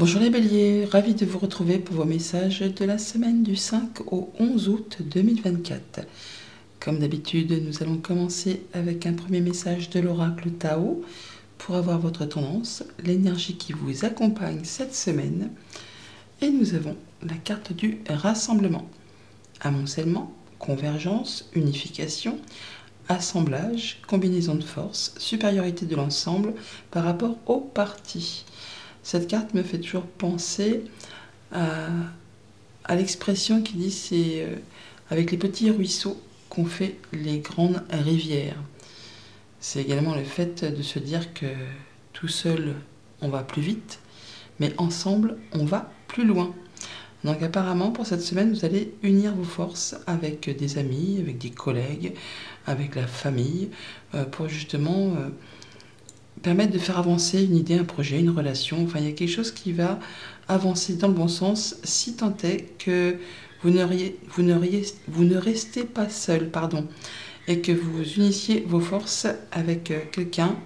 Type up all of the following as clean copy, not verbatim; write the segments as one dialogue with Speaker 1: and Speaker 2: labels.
Speaker 1: Bonjour les béliers, ravi de vous retrouver pour vos messages de la semaine du 5 au 11 août 2024. Comme d'habitude, nous allons commencer avec un premier message de l'oracle Tao pour avoir votre tendance, l'énergie qui vous accompagne cette semaine. Et nous avons la carte du rassemblement, amoncellement, convergence, unification, assemblage, combinaison de forces, supériorité de l'ensemble par rapport aux parties. Cette carte me fait toujours penser à l'expression qui dit c'est avec les petits ruisseaux qu'on fait les grandes rivières. C'est également le fait de se dire que tout seul on va plus vite, mais ensemble on va plus loin. Donc apparemment pour cette semaine vous allez unir vos forces avec des amis, avec des collègues, avec la famille, pour justement permettre de faire avancer une idée, un projet, une relation. Enfin, il y a quelque chose qui va avancer dans le bon sens, si tant est que vous ne restez pas seul, et que vous unissiez vos forces avec quelqu'un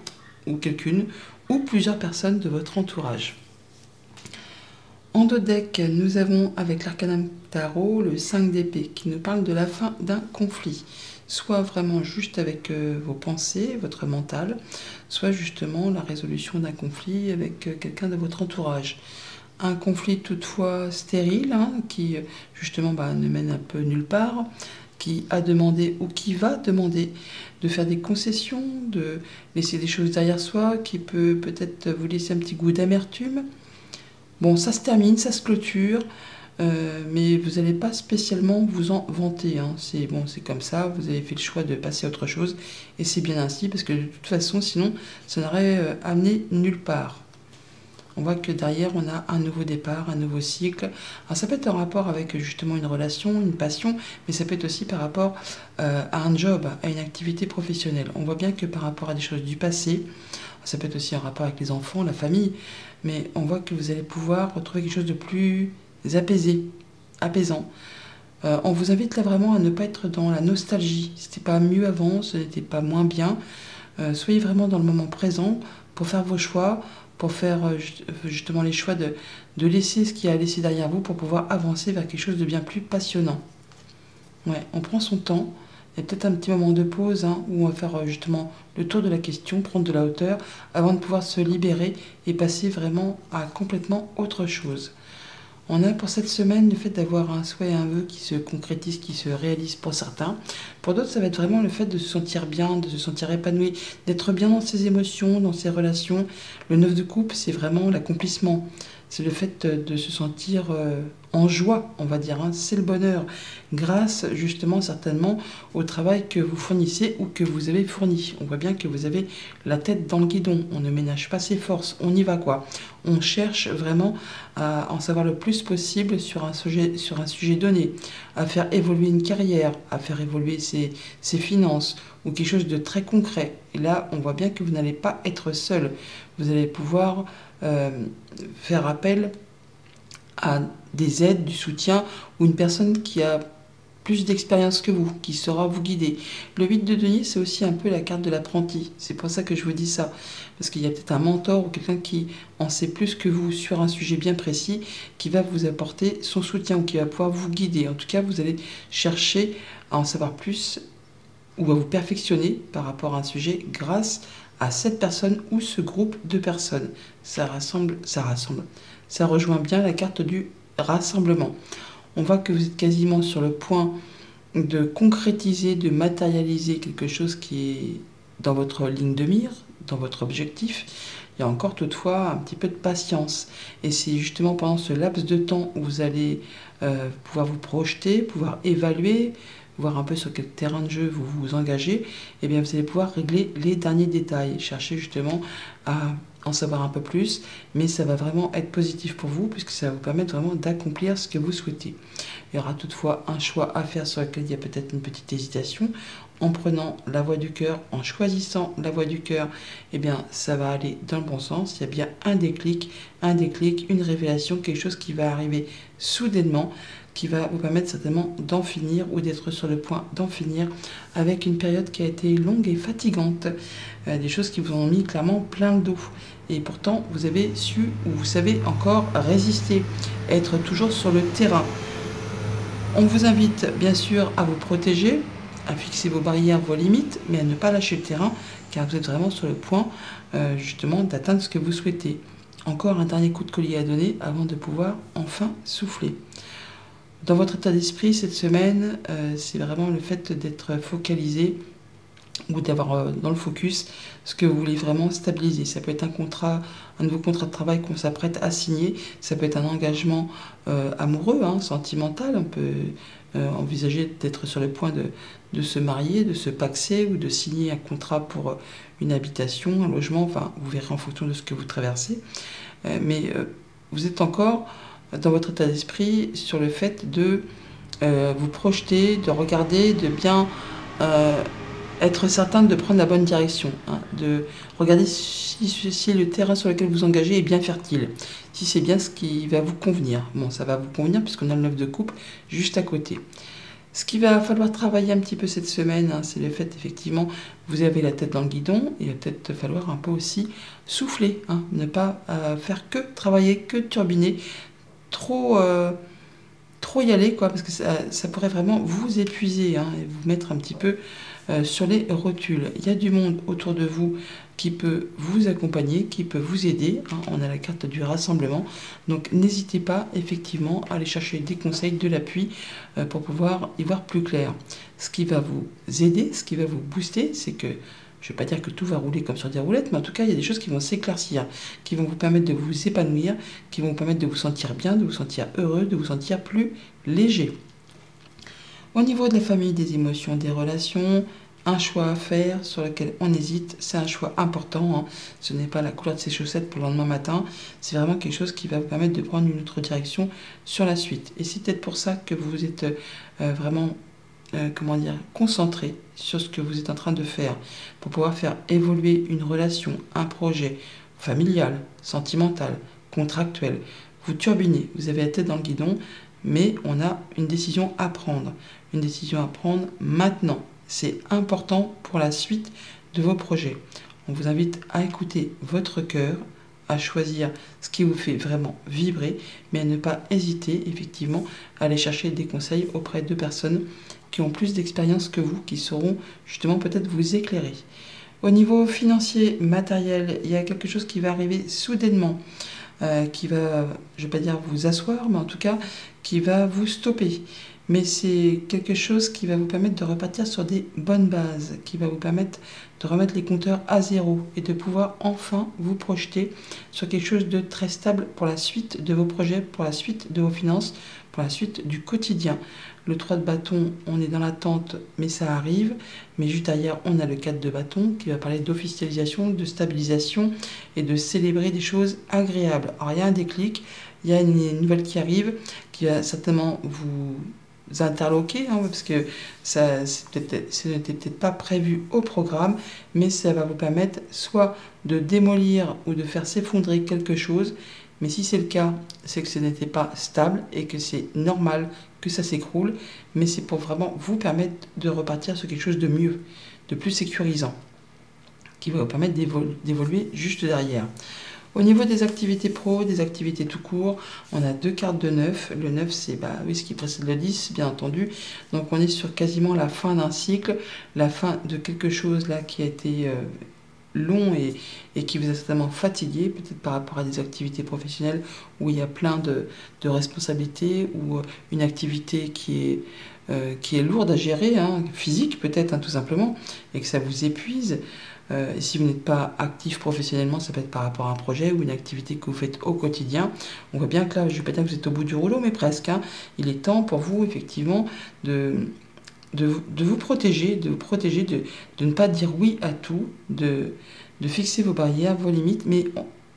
Speaker 1: ou quelqu'une ou plusieurs personnes de votre entourage. En dos deck, nous avons avec l'arcanum tarot le 5 d'épée qui nous parle de la fin d'un conflit. Soit vraiment juste avec vos pensées, votre mental, soit justement la résolution d'un conflit avec quelqu'un de votre entourage. Un conflit toutefois stérile, qui justement ne mène un peu nulle part, qui a demandé ou qui va demander de faire des concessions, de laisser des choses derrière soi, qui peut peut-être vous laisser un petit goût d'amertume. Bon, ça se termine, ça se clôture. Mais vous n'allez pas spécialement vous en vanter. C'est comme ça, vous avez fait le choix de passer à autre chose, et c'est bien ainsi, parce que de toute façon, sinon, ça n'aurait amené nulle part. On voit que derrière, on a un nouveau départ, un nouveau cycle. Alors ça peut être en rapport avec justement une relation, une passion, mais ça peut être aussi par rapport à un job, à une activité professionnelle. On voit bien que par rapport à des choses du passé, ça peut être aussi en rapport avec les enfants, la famille, mais on voit que vous allez pouvoir retrouver quelque chose de plus apaisant. On vous invite là vraiment à ne pas être dans la nostalgie. C'était pas mieux avant, ce n'était pas moins bien. Soyez vraiment dans le moment présent pour faire vos choix, pour faire justement les choix de laisser ce qu'il y a à laisser derrière vous pour pouvoir avancer vers quelque chose de bien plus passionnant. Ouais, on prend son temps. Il y a peut-être un petit moment de pause où on va faire justement le tour de la question, prendre de la hauteur avant de pouvoir se libérer et passer vraiment à complètement autre chose. On a pour cette semaine le fait d'avoir un souhait et un vœu qui se concrétise, qui se réalise pour certains. Pour d'autres, ça va être vraiment le fait de se sentir bien, de se sentir épanoui, d'être bien dans ses émotions, dans ses relations. Le 9 de coupe, c'est vraiment l'accomplissement. C'est le fait de se sentir en joie, on va dire. C'est le bonheur, grâce justement certainement au travail que vous fournissez ou que vous avez fourni. On voit bien que vous avez la tête dans le guidon, on ne ménage pas ses forces, on y va quoi. On cherche vraiment à en savoir le plus possible sur un sujet donné, à faire évoluer une carrière, à faire évoluer ses finances ou quelque chose de très concret. Et là, on voit bien que vous n'allez pas être seul. Vous allez pouvoir faire appel à des aides, du soutien ou une personne qui a plus d'expérience que vous, qui saura vous guider. Le 8 de denier, c'est aussi un peu la carte de l'apprenti. C'est pour ça que je vous dis ça. Parce qu'il y a peut-être un mentor ou quelqu'un qui en sait plus que vous sur un sujet bien précis, qui va vous apporter son soutien ou qui va pouvoir vous guider. En tout cas, vous allez chercher à en savoir plus ou à vous perfectionner par rapport à un sujet grâce à cette personne ou ce groupe de personnes. Ça rassemble. Ça rejoint bien la carte du rassemblement. On voit que vous êtes quasiment sur le point de concrétiser, de matérialiser quelque chose qui est dans votre ligne de mire, dans votre objectif. Il y a encore toutefois un petit peu de patience. Et c'est justement pendant ce laps de temps où vous allez pouvoir vous projeter, pouvoir évaluer, voir un peu sur quel terrain de jeu vous vous engagez, et bien vous allez pouvoir régler les derniers détails, chercher justement à en savoir un peu plus, mais ça va vraiment être positif pour vous puisque ça va vous permettre vraiment d'accomplir ce que vous souhaitez. Il y aura toutefois un choix à faire sur lequel il y a peut-être une petite hésitation. en prenant la voie du cœur, en choisissant la voie du cœur, eh bien, ça va aller dans le bon sens. Il y a bien un déclic, une révélation, quelque chose qui va arriver soudainement, qui va vous permettre certainement d'en finir ou d'être sur le point d'en finir avec une période qui a été longue et fatigante. Des choses qui vous ont mis clairement plein le dos. Et pourtant, vous avez su ou vous savez encore résister, être toujours sur le terrain. On vous invite bien sûr à vous protéger, à fixer vos barrières, vos limites, mais à ne pas lâcher le terrain, car vous êtes vraiment sur le point justement d'atteindre ce que vous souhaitez. Encore un dernier coup de collier à donner avant de pouvoir enfin souffler. Dans votre état d'esprit cette semaine, c'est vraiment le fait d'être focalisé ou d'avoir dans le focus ce que vous voulez vraiment stabiliser. Ça peut être un nouveau contrat de travail qu'on s'apprête à signer, ça peut être un engagement amoureux, sentimental. On peut envisager d'être sur le point de se marier, de se paxer ou de signer un contrat pour une habitation, un logement, enfin vous verrez en fonction de ce que vous traversez. Mais vous êtes encore dans votre état d'esprit sur le fait de vous projeter, de regarder, de bien être certain de prendre la bonne direction, de regarder si le terrain sur lequel vous engagez est bien fertile, si c'est bien ce qui va vous convenir. Bon, ça va vous convenir puisqu'on a le 9 de coupe juste à côté. Ce qu'il va falloir travailler un petit peu cette semaine, c'est le fait, effectivement, vous avez la tête dans le guidon, il va peut-être falloir un peu aussi souffler, ne pas faire que travailler, que turbiner, trop y aller, parce que ça pourrait vraiment vous épuiser et vous mettre un petit peu sur les rotules. Il y a du monde autour de vous qui peut vous accompagner, qui peut vous aider. On a la carte du rassemblement. Donc n'hésitez pas effectivement à aller chercher des conseils, de l'appui pour pouvoir y voir plus clair. Ce qui va vous aider, ce qui va vous booster, c'est que, je ne vais pas dire que tout va rouler comme sur des roulettes, mais en tout cas, il y a des choses qui vont s'éclaircir, qui vont vous permettre de vous épanouir, qui vont vous permettre de vous sentir bien, de vous sentir heureux, de vous sentir plus léger. Au niveau de la famille, des émotions, des relations, un choix à faire sur lequel on hésite, c'est un choix important. Ce n'est pas la couleur de ses chaussettes pour le lendemain matin, c'est vraiment quelque chose qui va vous permettre de prendre une autre direction sur la suite. Et c'est peut-être pour ça que vous êtes vraiment concentré sur ce que vous êtes en train de faire, pour pouvoir faire évoluer une relation, un projet familial, sentimental, contractuel. Vous turbinez, vous avez la tête dans le guidon, mais on a une décision à prendre maintenant. C'est important pour la suite de vos projets. On vous invite à écouter votre cœur, à choisir ce qui vous fait vraiment vibrer, mais à ne pas hésiter effectivement à aller chercher des conseils auprès de personnes qui ont plus d'expérience que vous, qui sauront justement peut-être vous éclairer. Au niveau financier, matériel, il y a quelque chose qui va arriver soudainement, qui va, je ne vais pas dire vous asseoir, mais en tout cas qui va vous stopper. Mais c'est quelque chose qui va vous permettre de repartir sur des bonnes bases, qui va vous permettre de remettre les compteurs à zéro et de pouvoir enfin vous projeter sur quelque chose de très stable pour la suite de vos projets, pour la suite de vos finances, pour la suite du quotidien. Le 3 de bâton, on est dans l'attente, mais ça arrive. Mais juste derrière, on a le 4 de bâton qui va parler d'officialisation, de stabilisation et de célébrer des choses agréables. Alors, il y a un déclic, il y a une nouvelle qui arrive, qui va certainement vous interloquer, parce que ça n'était peut-être pas prévu au programme, mais ça va vous permettre soit de démolir ou de faire s'effondrer quelque chose. Mais si c'est le cas, c'est que ce n'était pas stable et que c'est normal que ça s'écroule, mais c'est pour vraiment vous permettre de repartir sur quelque chose de mieux, de plus sécurisant, qui va vous permettre d'évoluer juste derrière. Au niveau des activités pro, des activités tout court, on a deux cartes de 9. Le 9, c'est ce qui précède le 10, bien entendu. Donc on est sur quasiment la fin d'un cycle, la fin de quelque chose là qui a été long et qui vous a certainement fatigué, peut-être par rapport à des activités professionnelles où il y a plein de responsabilités, ou une activité qui est lourde à gérer, physique peut-être, tout simplement, et que ça vous épuise. Et si vous n'êtes pas actif professionnellement, ça peut être par rapport à un projet ou une activité que vous faites au quotidien. On voit bien que là, je ne vais pas dire que vous êtes au bout du rouleau, mais presque. Il est temps pour vous, effectivement, de vous protéger, de ne pas dire oui à tout, de fixer vos barrières, vos limites. Mais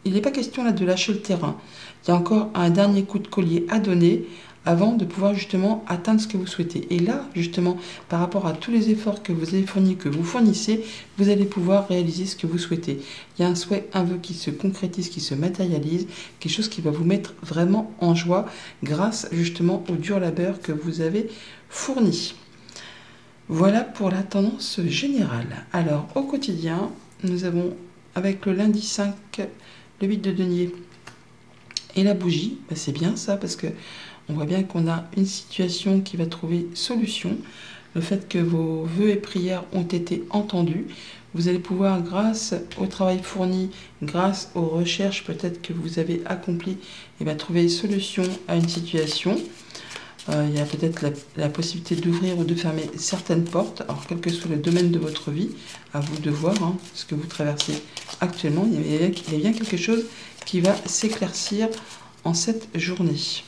Speaker 1: il n'est pas question là de lâcher le terrain. Il y a encore un dernier coup de collier à donner avant de pouvoir justement atteindre ce que vous souhaitez. Et là, justement, par rapport à tous les efforts que vous avez fournis, que vous fournissez, vous allez pouvoir réaliser ce que vous souhaitez. Il y a un souhait, un vœu qui se concrétise, qui se matérialise, quelque chose qui va vous mettre vraiment en joie grâce justement au dur labeur que vous avez fourni. Voilà pour la tendance générale. Alors, au quotidien, nous avons avec le lundi 5, le 8 de denier et la bougie. Ben, c'est bien ça parce que on voit bien qu'on a une situation qui va trouver solution. Le fait que vos vœux et prières ont été entendus, vous allez pouvoir, grâce au travail fourni, grâce aux recherches peut-être que vous avez accomplies, et bien, trouver solution à une situation. Il y a peut-être la possibilité d'ouvrir ou de fermer certaines portes. Alors, quel que soit le domaine de votre vie, à vous de voir ce que vous traversez actuellement. Il y a bien quelque chose qui va s'éclaircir en cette journée.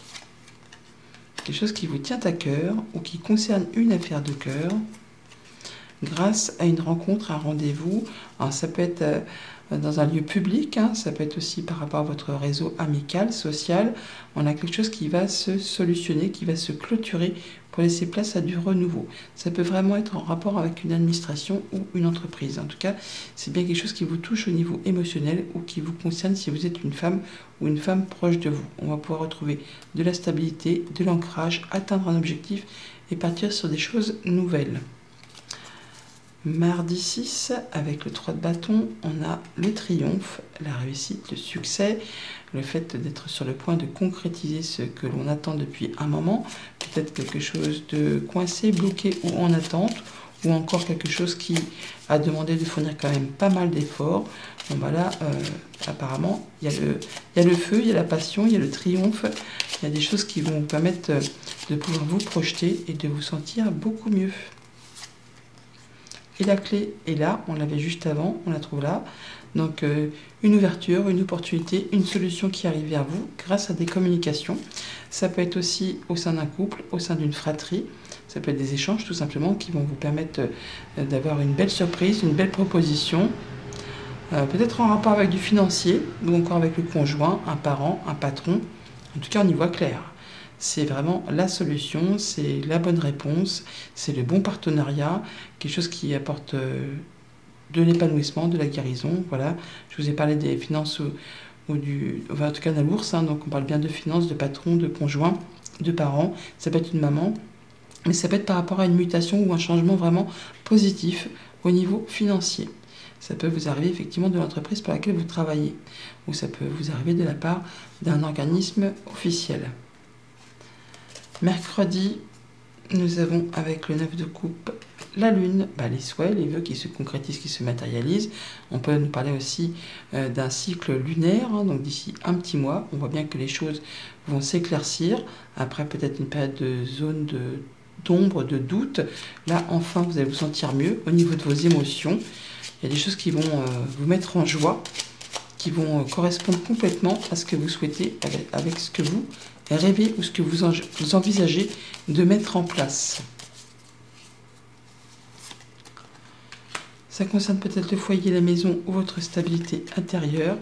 Speaker 1: Quelque chose qui vous tient à cœur ou qui concerne une affaire de cœur grâce à une rencontre, un rendez-vous. Alors, ça peut être dans un lieu public, ça peut être aussi par rapport à votre réseau amical, social. On a quelque chose qui va se solutionner, qui va se clôturer pour laisser place à du renouveau. Ça peut vraiment être en rapport avec une administration ou une entreprise. En tout cas, c'est bien quelque chose qui vous touche au niveau émotionnel ou qui vous concerne si vous êtes une femme ou une femme proche de vous. On va pouvoir retrouver de la stabilité, de l'ancrage, atteindre un objectif et partir sur des choses nouvelles. Mardi 6, avec le 3 de bâton, on a le triomphe, la réussite, le succès, le fait d'être sur le point de concrétiser ce que l'on attend depuis un moment, peut-être quelque chose de coincé, bloqué ou en attente, ou encore quelque chose qui a demandé de fournir quand même pas mal d'efforts. Bon, bah là, apparemment, il y a le feu, il y a la passion, il y a le triomphe, il y a des choses qui vont vous permettre de pouvoir vous projeter et de vous sentir beaucoup mieux. Et la clé est là, on l'avait juste avant, on la trouve là. Donc une ouverture, une opportunité, une solution qui arrive vers vous grâce à des communications. Ça peut être aussi au sein d'un couple, au sein d'une fratrie. Ça peut être des échanges tout simplement qui vont vous permettre d'avoir une belle surprise, une belle proposition. Peut-être en rapport avec du financier ou encore avec le conjoint, un parent, un patron. En tout cas, on y voit clair. C'est vraiment la solution, c'est la bonne réponse, c'est le bon partenariat, quelque chose qui apporte de l'épanouissement, de la guérison. Voilà, je vous ai parlé des finances ou en tout cas de la bourse, donc on parle bien de finances, de patron, de conjoint, de parents. Ça peut être une maman, mais ça peut être par rapport à une mutation ou un changement vraiment positif au niveau financier. Ça peut vous arriver effectivement de l'entreprise pour laquelle vous travaillez, ou ça peut vous arriver de la part d'un organisme officiel. Mercredi, nous avons avec le 9 de coupe la lune, les souhaits, les vœux qui se concrétisent, qui se matérialisent. On peut nous parler aussi d'un cycle lunaire, donc d'ici un petit mois. On voit bien que les choses vont s'éclaircir. Après peut-être une période de zone d'ombre, de doute. Là, enfin, vous allez vous sentir mieux au niveau de vos émotions. Il y a des choses qui vont vous mettre en joie, qui vont correspondre complètement à ce que vous souhaitez, avec ce que vous rêvez ou ce que vous envisagez de mettre en place. Ça concerne peut-être le foyer, la maison ou votre stabilité intérieure.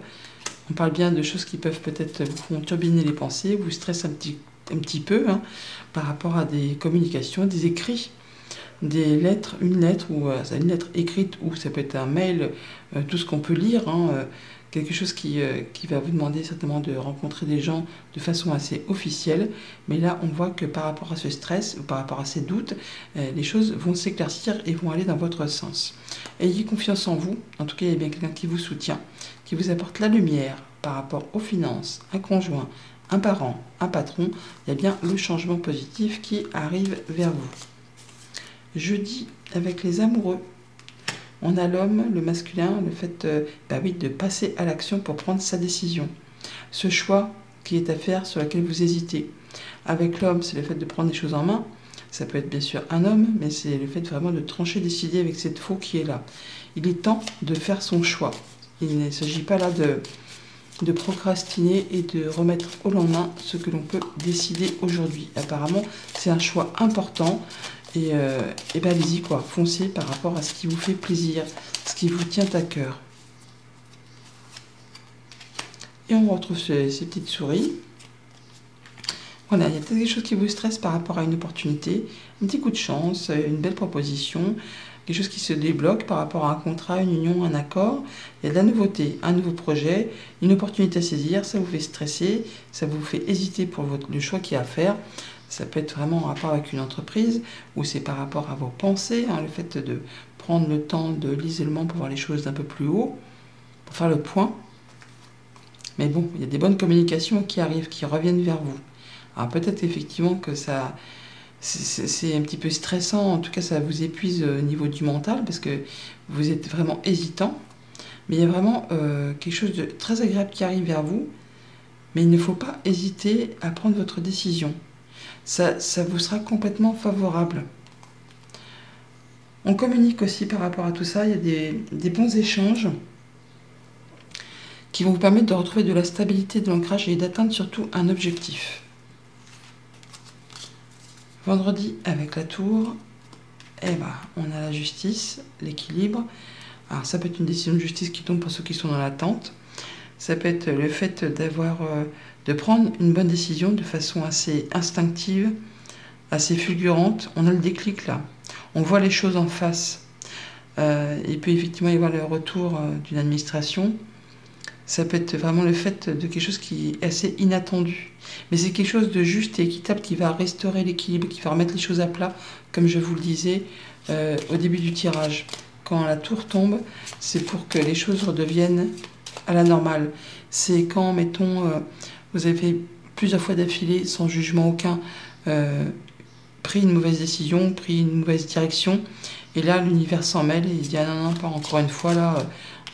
Speaker 1: On parle bien de choses qui peuvent peut-être vous font turbiner les pensées, vous stressent un petit peu par rapport à des communications, des écrits, des lettres, une lettre écrite ou ça peut être un mail, tout ce qu'on peut lire, quelque chose qui va vous demander certainement de rencontrer des gens de façon assez officielle. Mais là, on voit que par rapport à ce stress ou par rapport à ces doutes, les choses vont s'éclaircir et vont aller dans votre sens. Ayez confiance en vous. En tout cas, il y a bien quelqu'un qui vous soutient, qui vous apporte la lumière par rapport aux finances, un conjoint, un parent, un patron. Il y a bien le changement positif qui arrive vers vous. Jeudi, avec les amoureux, on a l'homme, le masculin, le fait de passer à l'action pour prendre sa décision. Ce choix qui est à faire, sur lequel vous hésitez. Avec l'homme, c'est le fait de prendre les choses en main. Ça peut être bien sûr un homme, mais c'est le fait vraiment de trancher, décider avec cette faux qui est là. Il est temps de faire son choix. Il ne s'agit pas là de procrastiner et de remettre au lendemain ce que l'on peut décider aujourd'hui. Apparemment, c'est un choix important. Et allez-y foncez par rapport à ce qui vous fait plaisir, ce qui vous tient à cœur. Et on retrouve ces petites souris. Voilà, il y a peut-être quelque chose qui vous stresse par rapport à une opportunité, un petit coup de chance, une belle proposition, quelque chose qui se débloque par rapport à un contrat, une union, un accord. Il y a de la nouveauté, un nouveau projet, une opportunité à saisir, ça vous fait stresser, ça vous fait hésiter pour le choix qu'il y a à faire. Ça peut être vraiment en rapport avec une entreprise ou c'est par rapport à vos pensées, le fait de prendre le temps de l'isolement pour voir les choses d'un peu plus haut, pour faire le point. Mais bon, il y a des bonnes communications qui arrivent, qui reviennent vers vous. Alors peut-être effectivement que ça, c'est un petit peu stressant, en tout cas ça vous épuise au niveau du mental parce que vous êtes vraiment hésitant. Mais il y a vraiment quelque chose de très agréable qui arrive vers vous, mais il ne faut pas hésiter à prendre votre décision. Ça vous sera complètement favorable. On communique aussi par rapport à tout ça, il y a des bons échanges qui vont vous permettre de retrouver de la stabilité, de l'ancrage et d'atteindre surtout un objectif. Vendredi, avec la tour, on a la justice, l'équilibre. Alors ça peut être une décision de justice qui tombe pour ceux qui sont dans l'attente. Ça peut être le fait de prendre une bonne décision de façon assez instinctive, assez fulgurante. On a le déclic là. On voit les choses en face. Il peut effectivement y avoir le retour d'une administration. Ça peut être vraiment le fait de quelque chose qui est assez inattendu. Mais c'est quelque chose de juste et équitable qui va restaurer l'équilibre, qui va remettre les choses à plat, comme je vous le disais au début du tirage. Quand la tour tombe, c'est pour que les choses redeviennent à la normale. C'est quand, mettons, vous avez fait plusieurs fois d'affilée, sans jugement aucun, pris une mauvaise décision, pris une mauvaise direction, et là, l'univers s'en mêle et il dit « Ah non, non, pas encore une fois, là...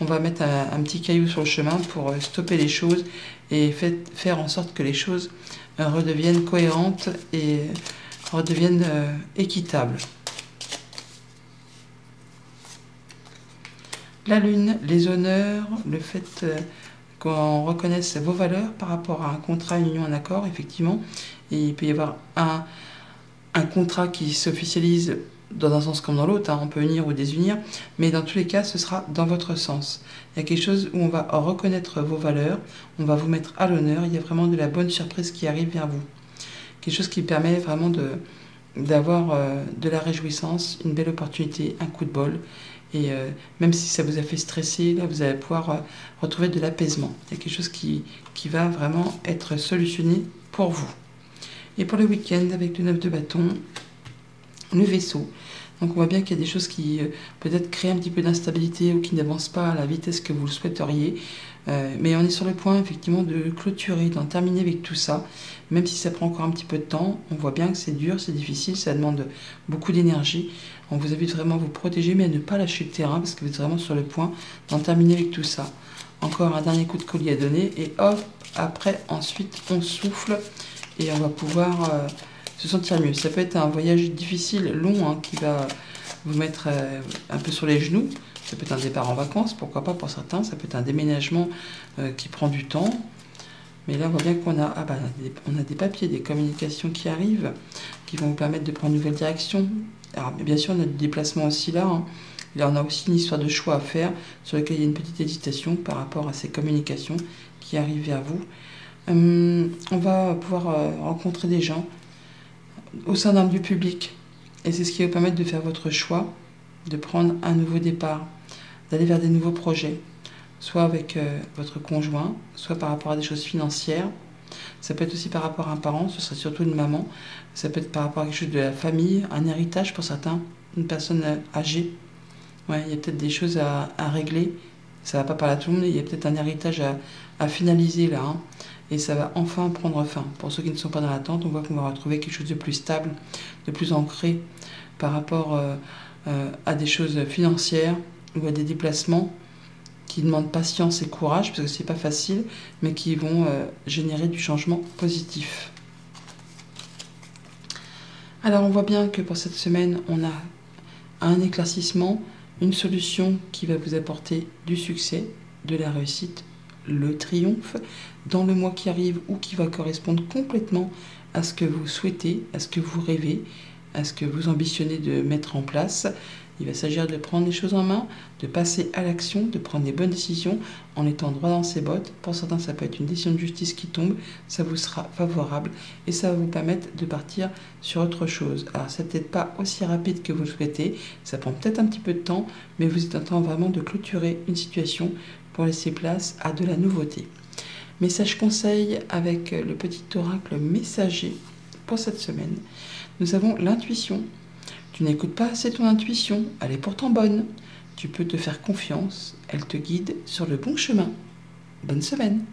Speaker 1: on va mettre un petit caillou sur le chemin pour stopper les choses et faire en sorte que les choses redeviennent cohérentes et redeviennent équitables. La lune, les honneurs, le fait qu'on reconnaisse vos valeurs par rapport à un contrat, une union, un accord, effectivement. Et il peut y avoir un contrat qui s'officialise dans un sens comme dans l'autre, on peut unir ou désunir, mais dans tous les cas, ce sera dans votre sens. Il y a quelque chose où on va reconnaître vos valeurs, on va vous mettre à l'honneur, il y a vraiment de la bonne surprise qui arrive vers vous. Quelque chose qui permet vraiment d'avoir de la réjouissance, une belle opportunité, un coup de bol. Et même si ça vous a fait stresser, là, vous allez pouvoir retrouver de l'apaisement. Il y a quelque chose qui va vraiment être solutionné pour vous. Et pour le week-end, avec le 9 de bâton, le vaisseau. Donc on voit bien qu'il y a des choses qui peut-être créent un petit peu d'instabilité ou qui n'avancent pas à la vitesse que vous le souhaiteriez. Mais on est sur le point effectivement de clôturer, d'en terminer avec tout ça. Même si ça prend encore un petit peu de temps, on voit bien que c'est dur, c'est difficile, ça demande beaucoup d'énergie. On vous invite vraiment à vous protéger mais à ne pas lâcher le terrain parce que vous êtes vraiment sur le point d'en terminer avec tout ça. Encore un dernier coup de collier à donner et hop, après ensuite on souffle et on va pouvoir... se sentir mieux. Ça peut être un voyage difficile, long, qui va vous mettre un peu sur les genoux. Ça peut être un départ en vacances, pourquoi pas pour certains. Ça peut être un déménagement qui prend du temps. Mais là, on voit bien qu'on a, on a des papiers, des communications qui arrivent, qui vont vous permettre de prendre une nouvelle direction. Alors, bien sûr, on a des déplacements aussi là. Là, on a aussi une histoire de choix à faire, sur laquelle il y a une petite hésitation par rapport à ces communications qui arrivent vers vous. On va pouvoir rencontrer des gens au sein d'un lieu public. Et c'est ce qui va vous permettre de faire votre choix, de prendre un nouveau départ, d'aller vers des nouveaux projets, soit avec votre conjoint, soit par rapport à des choses financières. Ça peut être aussi par rapport à un parent, ce serait surtout une maman. Ça peut être par rapport à quelque chose de la famille, un héritage pour certains, une personne âgée. Ouais, il y a peut-être des choses à régler. Ça ne va pas parler à tout le monde, il y a peut-être un héritage à finaliser là. Et ça va enfin prendre fin. Pour ceux qui ne sont pas dans l'attente, on voit qu'on va retrouver quelque chose de plus stable, de plus ancré par rapport à des choses financières ou à des déplacements qui demandent patience et courage, parce que c'est pas facile, mais qui vont générer du changement positif. Alors on voit bien que pour cette semaine, on a un éclaircissement, une solution qui va vous apporter du succès, de la réussite, le triomphe dans le mois qui arrive ou qui va correspondre complètement à ce que vous souhaitez, à ce que vous rêvez, à ce que vous ambitionnez de mettre en place. Il va s'agir de prendre les choses en main, de passer à l'action, de prendre les bonnes décisions en étant droit dans ses bottes. Pour certains, ça peut être une décision de justice qui tombe, ça vous sera favorable et ça va vous permettre de partir sur autre chose. Alors, c'est peut-être pas aussi rapide que vous le souhaitez, ça prend peut-être un petit peu de temps, mais vous êtes en train vraiment de clôturer une situation pour laisser place à de la nouveauté. Message conseil avec le petit oracle messager pour cette semaine. Nous avons l'intuition. Tu n'écoutes pas assez ton intuition, elle est pourtant bonne. Tu peux te faire confiance, elle te guide sur le bon chemin. Bonne semaine!